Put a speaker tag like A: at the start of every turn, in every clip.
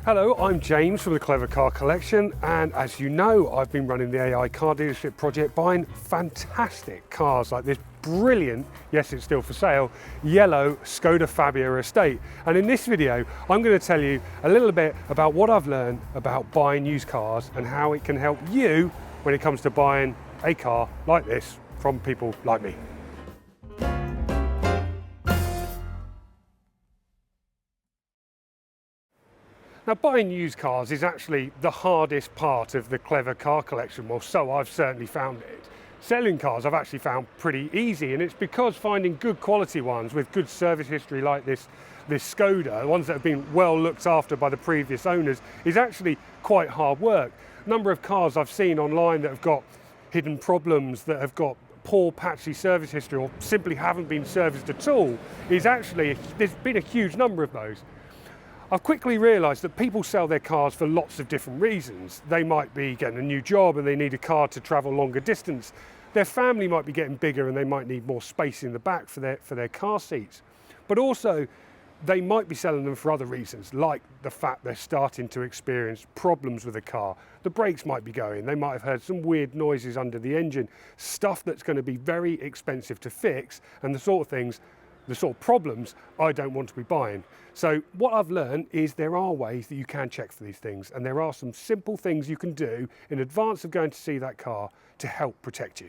A: Hello, I'm James from the Clever Car Collection, and as you know, I've been running the AI car dealership project, buying fantastic cars like this brilliant, yes it's still for sale, yellow Skoda Fabia estate. And in this video, I'm going to tell you a little bit about what I've learned about buying used cars and how it can help you when it comes to buying a car like this from people like me. Now, buying used cars is actually the hardest part of the Clever Car Collection. Well, so I've certainly found it. Selling cars I've actually found pretty easy, and it's because finding good quality ones with good service history like this Skoda, ones that have been well looked after by the previous owners, is actually quite hard work. Number of cars I've seen online that have got hidden problems, that have got poor patchy service history or simply haven't been serviced at all, is actually, there's been a huge number of those. I've quickly realised that people sell their cars for lots of different reasons. They might be getting a new job and they need a car to travel longer distance. Their family might be getting bigger and they might need more space in the back for their car seats. But also, they might be selling them for other reasons, like the fact they're starting to experience problems with the car. The brakes might be going, they might have heard some weird noises under the engine, stuff that's going to be very expensive to fix, and the sort of problems I don't want to be buying. So what I've learned is there are ways that you can check for these things, and there are some simple things you can do in advance of going to see that car to help protect you.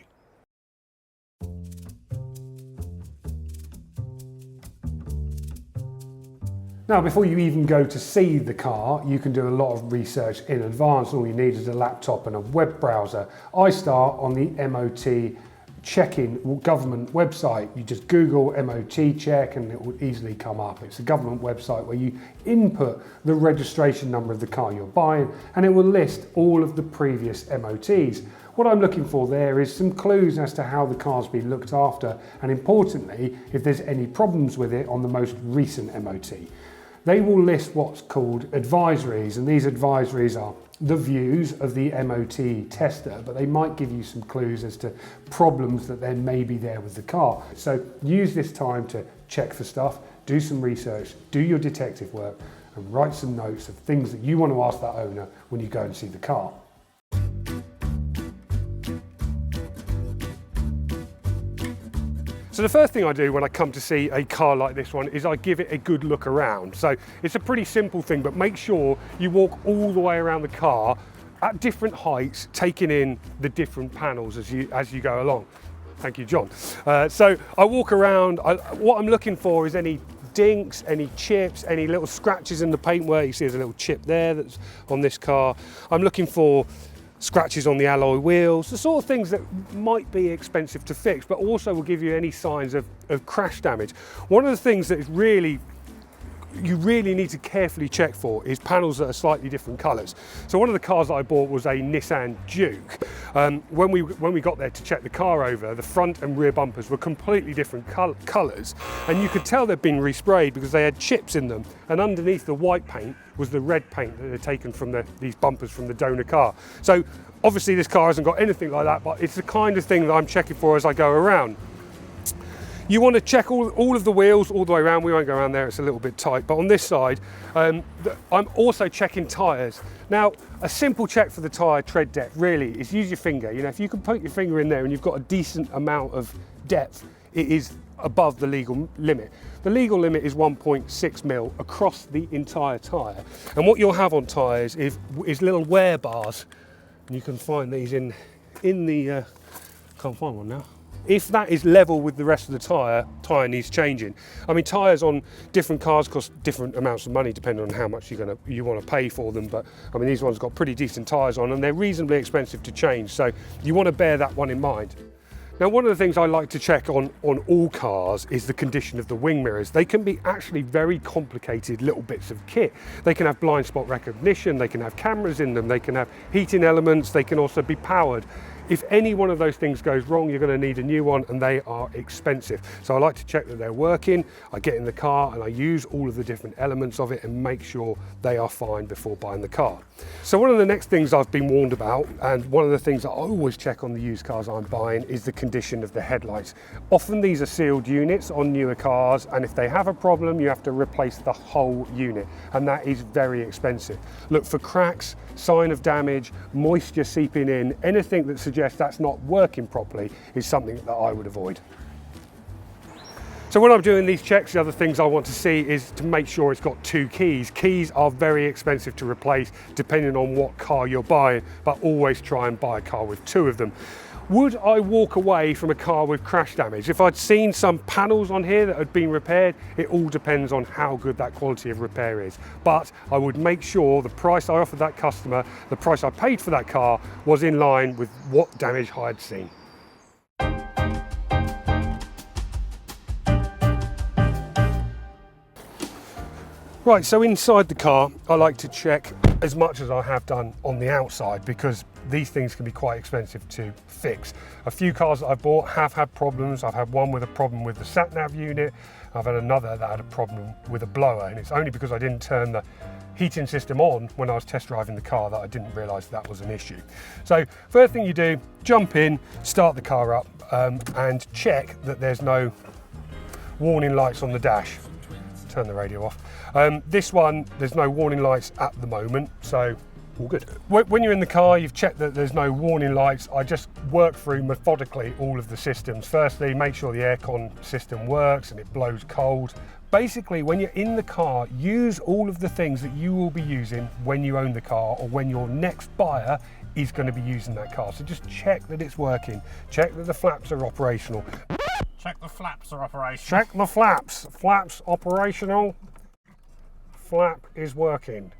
A: Now, before you even go to see the car, you can do a lot of research in advance. All you need is a laptop and a web browser. I start on the MOT check-in government website. You just Google MOT check and it will easily come up. It's a government website where you input the registration number of the car you're buying and it will list all of the previous MOTs. What I'm looking for there is some clues as to how the car's been looked after, and importantly, if there's any problems with it on the most recent MOT. They will list what's called advisories, and these advisories are the views of the MOT tester, but they might give you some clues as to problems that then may be there with the car. So use this time to check for stuff, do some research, do your detective work, and write some notes of things that you want to ask that owner when you go and see the car. So the first thing I do when I come to see a car like this one is I give it a good look around. So it's a pretty simple thing, but make sure you walk all the way around the car at different heights, taking in the different panels as you go along. Thank you, John. So I walk around, what I'm looking for is any dinks, any chips, any little scratches in the paintwork. You see there's a little chip there that's on this car. I'm looking for scratches on the alloy wheels, the sort of things that might be expensive to fix, but also will give you any signs of crash damage. One of the things that is you really need to carefully check for is panels that are slightly different colours. So one of the cars that I bought was a Nissan Duke. When we got there to check the car over, the front and rear bumpers were completely different colours, and you could tell they'd been resprayed because they had chips in them, and underneath the white paint was the red paint that they'd taken from these bumpers from the donor car. So obviously this car hasn't got anything like that, but it's the kind of thing that I'm checking for as I go around. You want to check all of the wheels all the way around. We won't go around there, it's a little bit tight. But on this side, I'm also checking tyres. Now, a simple check for the tyre tread depth really is use your finger. You know, if you can put your finger in there and you've got a decent amount of depth, it is above the legal limit. The legal limit is 1.6 mil across the entire tyre. And what you'll have on tyres is little wear bars. And you can find these in the, can't find one now. If that is level with the rest of the tyre needs changing. I mean, tyres on different cars cost different amounts of money depending on how much you want to pay for them. But I mean, these ones got pretty decent tyres on and they're reasonably expensive to change. So you want to bear that one in mind. Now, one of the things I like to check on all cars is the condition of the wing mirrors. They can be actually very complicated little bits of kit. They can have blind spot recognition, they can have cameras in them, they can have heating elements, they can also be powered. if any one of those things goes wrong, you're going to need a new one, and they are expensive. So I like to check that they're working. I get in the car and I use all of the different elements of it and make sure they are fine before buying the car. So one of the next things I've been warned about, and one of the things that I always check on the used cars I'm buying, is the condition of the headlights. Often these are sealed units on newer cars, and if they have a problem, you have to replace the whole unit, and that is very expensive. Look for cracks, sign of damage, moisture seeping in, anything that suggests that's not working properly is something that I would avoid. So when I'm doing these checks, the other things I want to see is to make sure it's got 2 keys. Keys are very expensive to replace depending on what car you're buying, but always try and buy a car with 2 of them. Would I walk away from a car with crash damage? If I'd seen some panels on here that had been repaired, it all depends on how good that quality of repair is. But I would make sure the price I offered that customer, the price I paid for that car, was in line with what damage I had seen. Right, so inside the car, I like to check as much as I have done on the outside, because these things can be quite expensive to fix. A few cars that I've bought have had problems. I've had one with a problem with the sat-nav unit. I've had another that had a problem with a blower, and it's only because I didn't turn the heating system on when I was test driving the car that I didn't realise that was an issue. So first thing you do, jump in, start the car up, and check that there's no warning lights on the dash. Turn the radio off. This one, there's no warning lights at the moment, so all good. When you're in the car, you've checked that there's no warning lights. I just work through methodically all of the systems. Firstly, make sure the aircon system works and it blows cold. Basically, when you're in the car, use all of the things that you will be using when you own the car or when your next buyer is going to be using that car. So just check that it's working. Check that the flaps are operational.
B: Check the flaps are operational.
A: Check the flaps. Flaps operational. Flap is working.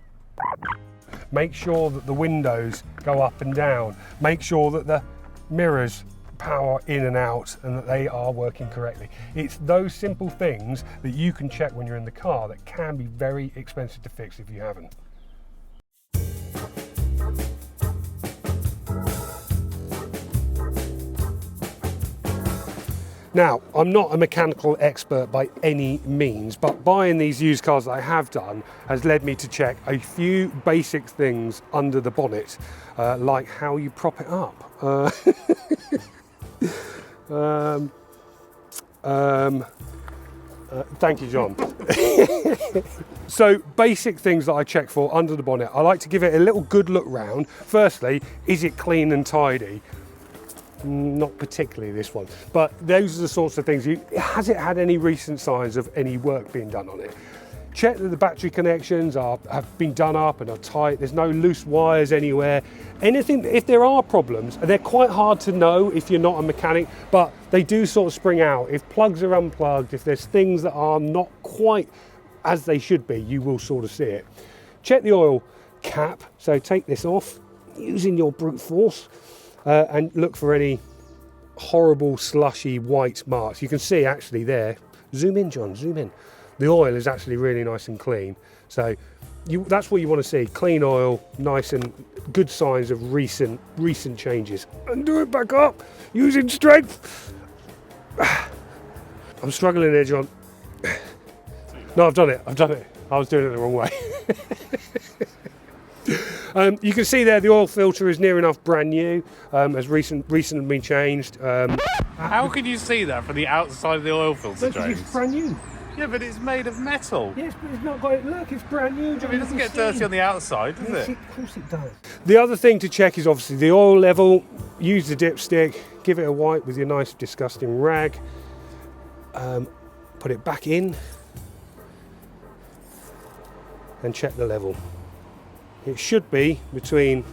A: Make sure that the windows go up and down. Make sure that the mirrors power in and out and that they are working correctly. It's those simple things that you can check when you're in the car that can be very expensive to fix if you haven't. Now, I'm not a mechanical expert by any means, but buying these used cars that I have done has led me to check a few basic things under the bonnet, like how you prop it up. Thank you, John. So, basic things that I check for under the bonnet. I like to give it a little good look round. Firstly, is it clean and tidy? Not particularly this one, but those are the sorts of things. Has it had any recent signs of any work being done on it? Check that the battery connections have been done up and are tight. There's no loose wires anywhere. Anything, if there are problems, they're quite hard to know if you're not a mechanic, but they do sort of spring out. If plugs are unplugged, if there's things that are not quite as they should be, you will sort of see it. Check the oil cap. So take this off using your brute force. And look for any horrible slushy white marks. You can see actually there, zoom in John, zoom in. The oil is actually really nice and clean. So that's what you want to see, clean oil, nice and good signs of recent changes. And do it back up, using strength. I'm struggling there, John. No, I've done it. I was doing it the wrong way. You can see there the oil filter is near enough brand new, has recently been changed.
B: How can you see that from the outside of the oil filter, James?
A: It's brand new.
B: Yeah, but it's made of metal.
A: Yes, but it's not got it. Look, it's brand new.
B: It doesn't get dirty on the outside, does it?
A: Of course it does. The other thing to check is obviously the oil level. Use the dipstick, give it a wipe with your nice disgusting rag. Put it back in and check the level. It should be between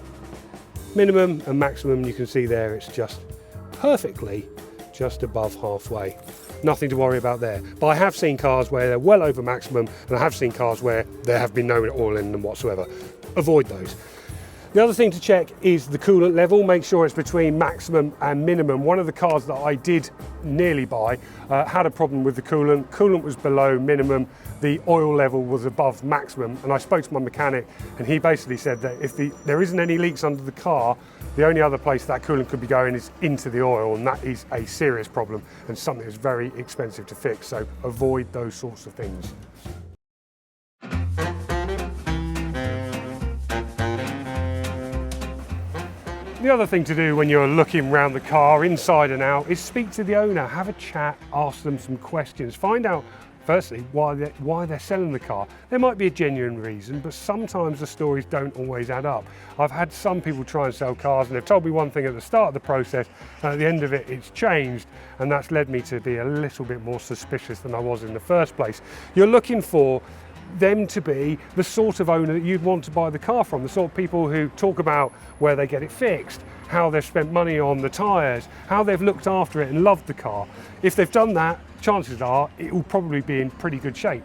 A: minimum and maximum. You can see there it's just perfectly just above halfway. Nothing to worry about there. But I have seen cars where they're well over maximum, and I have seen cars where there have been no oil in them whatsoever. Avoid those. The other thing to check is the coolant level. Make sure it's between maximum and minimum. One of the cars that I did nearly buy had a problem with the coolant. Coolant was below minimum. The oil level was above maximum. And I spoke to my mechanic, and he basically said that if there isn't any leaks under the car, The only other place that coolant could be going is into the oil, and that is a serious problem and something that's very expensive to fix, so avoid those sorts of things. The other thing to do when you're looking around the car, inside and out, is speak to the owner, have a chat, ask them some questions, find out firstly why they're selling the car. There might be a genuine reason, but sometimes the stories don't always add up. I've had some people try and sell cars and they've told me one thing at the start of the process, and at the end of it it's changed, and that's led me to be a little bit more suspicious than I was in the first place. You're looking for them to be the sort of owner that you'd want to buy the car from, the sort of people who talk about where they get it fixed, how they've spent money on the tyres, how they've looked after it and loved the car. If they've done that, chances are it will probably be in pretty good shape.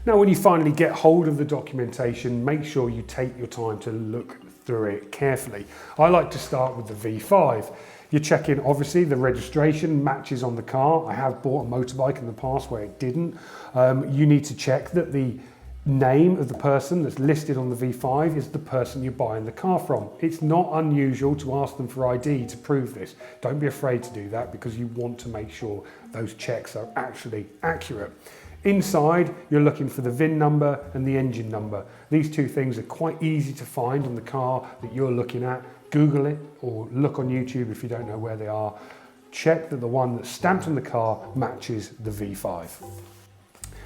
A: Now, when you finally get hold of the documentation, make sure you take your time to look through it carefully. I like to start with the V5. You're checking, obviously, the registration matches on the car. I have bought a motorbike in the past where it didn't. You need to check that the name of the person that's listed on the V5 is the person you're buying the car from. It's not unusual to ask them for ID to prove this. Don't be afraid to do that, because you want to make sure those checks are actually accurate. Inside, you're looking for the VIN number and the engine number. These two things are quite easy to find on the car that you're looking at. Google it or look on YouTube if you don't know where they are. Check that the one that's stamped on the car matches the V5.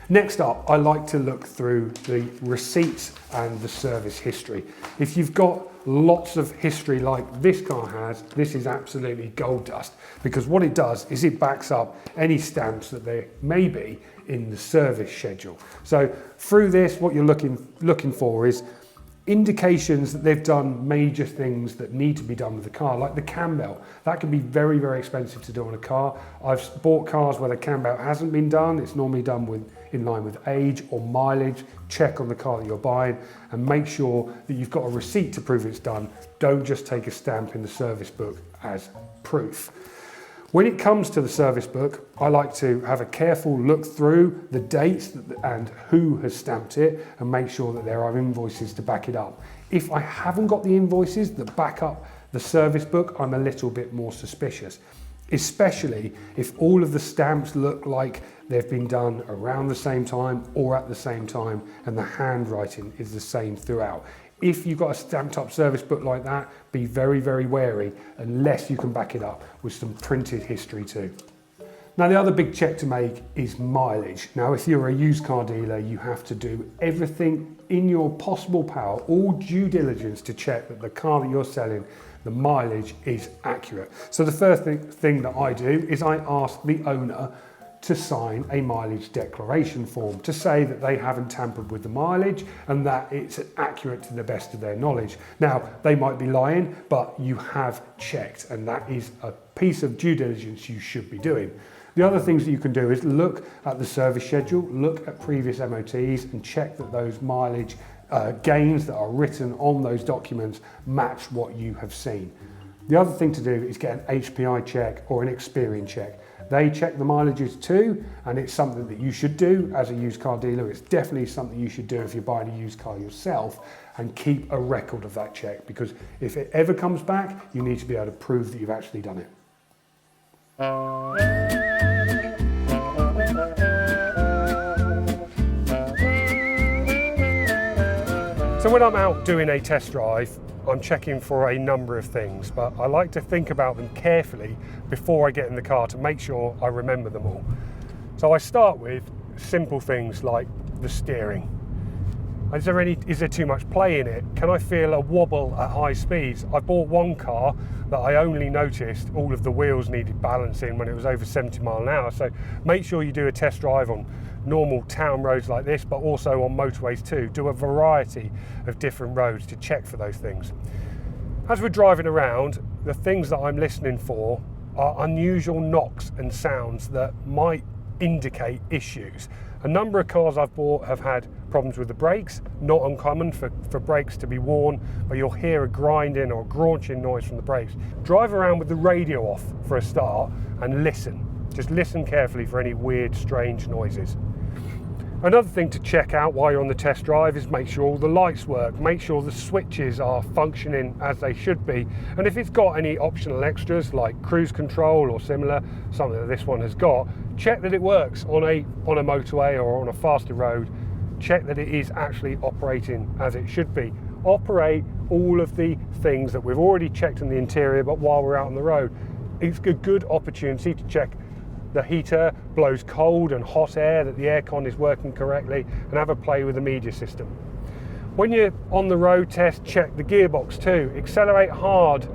A: Next up, I like to look through the receipts and the service history. If you've got lots of history like this car has, this is absolutely gold dust, because what it does is it backs up any stamps that there may be in the service schedule. So through this, what you're looking for is indications that they've done major things that need to be done with the car, like the cam belt. That can be very, very expensive to do on a car. I've bought cars where the cam belt hasn't been done. It's normally done in line with age or mileage. Check on the car that you're buying and make sure that you've got a receipt to prove it's done. Don't just take a stamp in the service book as proof. When it comes to the service book, I like to have a careful look through the dates and who has stamped it and make sure that there are invoices to back it up. If I haven't got the invoices that back up the service book, I'm a little bit more suspicious, especially if all of the stamps look like they've been done around the same time or at the same time and the handwriting is the same throughout. If you've got a stamped up service book like that, be very, very wary unless you can back it up with some printed history too. Now, the other big check to make is mileage. Now, if you're a used car dealer, you have to do everything in your possible power, all due diligence, to check that the car that you're selling, the mileage is accurate. So the first thing that I do is I ask the owner to sign a mileage declaration form to say that they haven't tampered with the mileage and that it's accurate to the best of their knowledge. Now, they might be lying, but you have checked, and that is a piece of due diligence you should be doing. The other things that you can do is look at the service schedule, look at previous MOTs and check that those mileage gains that are written on those documents match what you have seen. The other thing to do is get an HPI check or an Experian check. They check the mileages too, and it's something that you should do as a used car dealer. It's definitely something you should do if you're buying a used car yourself, and keep a record of that check, because if it ever comes back, you need to be able to prove that you've actually done it. So when I'm out doing a test drive, I'm checking for a number of things, but I like to think about them carefully before I get in the car to make sure I remember them all. So I start with simple things like the steering. Is there too much play in it? Can I feel a wobble at high speeds? I bought one car that I only noticed all of the wheels needed balancing when it was over 70 miles an hour. So make sure you do a test drive on normal town roads like this, but also on motorways too. Do a variety of different roads to check for those things. As we're driving around, the things that I'm listening for are unusual knocks and sounds that might indicate issues. A number of cars I've bought have had problems with the brakes. Not uncommon for brakes to be worn, but you'll hear a grinding or a graunching noise from the brakes. Drive around with the radio off for a start and listen. Just listen carefully for any weird, strange noises. Another thing to check out while you're on the test drive is make sure all the lights work, make sure the switches are functioning as they should be, and if it's got any optional extras like cruise control or similar, something that this one has got, check that it works on a motorway or on a faster road. Check that it is actually operating as it should be. Operate all of the things that we've already checked in the interior, but while we're out on the road, it's a good opportunity to check the heater blows cold and hot air, that the aircon is working correctly, and have a play with the media system. When you're on the road test, check the gearbox too. Accelerate hard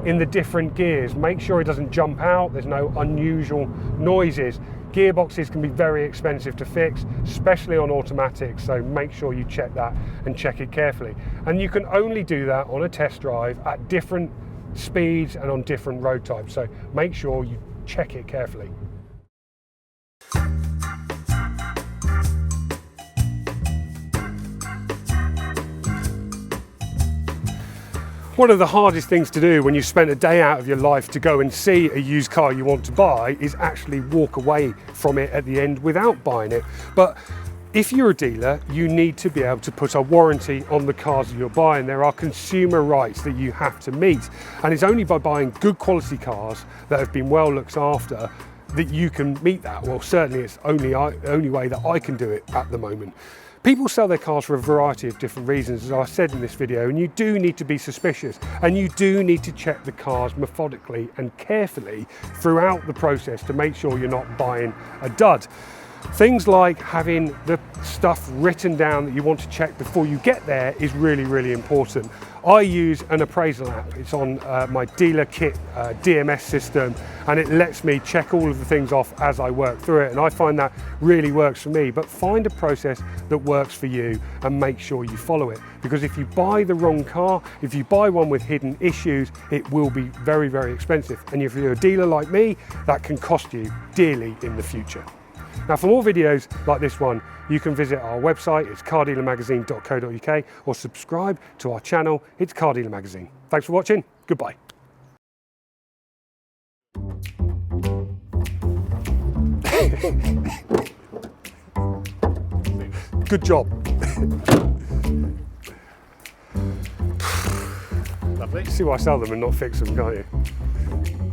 A: in the different gears. Make sure it doesn't jump out, there's no unusual noises. Gearboxes can be very expensive to fix, especially on automatics, so make sure you check that and check it carefully. And you can only do that on a test drive at different speeds and on different road types, so make sure you check it carefully. One of the hardest things to do when you've spent a day out of your life to go and see a used car you want to buy is actually walk away from it at the end without buying it. But if you're a dealer, you need to be able to put a warranty on the cars that you're buying. There are consumer rights that you have to meet, and it's only by buying good quality cars that have been well looked after that you can meet that. Well, certainly it's the only way that I can do it at the moment. People sell their cars for a variety of different reasons, as I said in this video, and you do need to be suspicious, and you do need to check the cars methodically and carefully throughout the process to make sure you're not buying a dud. Things like having the stuff written down that you want to check before you get there is really, really important. I use an appraisal app. It's on my dealer kit DMS system, and it lets me check all of the things off as I work through it, and I find that really works for me. But find a process that works for you and make sure you follow it, because if you buy the wrong car, if you buy one with hidden issues, it will be very, very expensive, and if you're a dealer like me, that can cost you dearly in the future. Now, for more videos like this one, you can visit our website, it's cardealermagazine.co.uk, or subscribe to our channel, it's Car Dealer Magazine. Thanks for watching, goodbye. Good job.
B: Lovely.
A: See why I sell them and not fix them, can't you?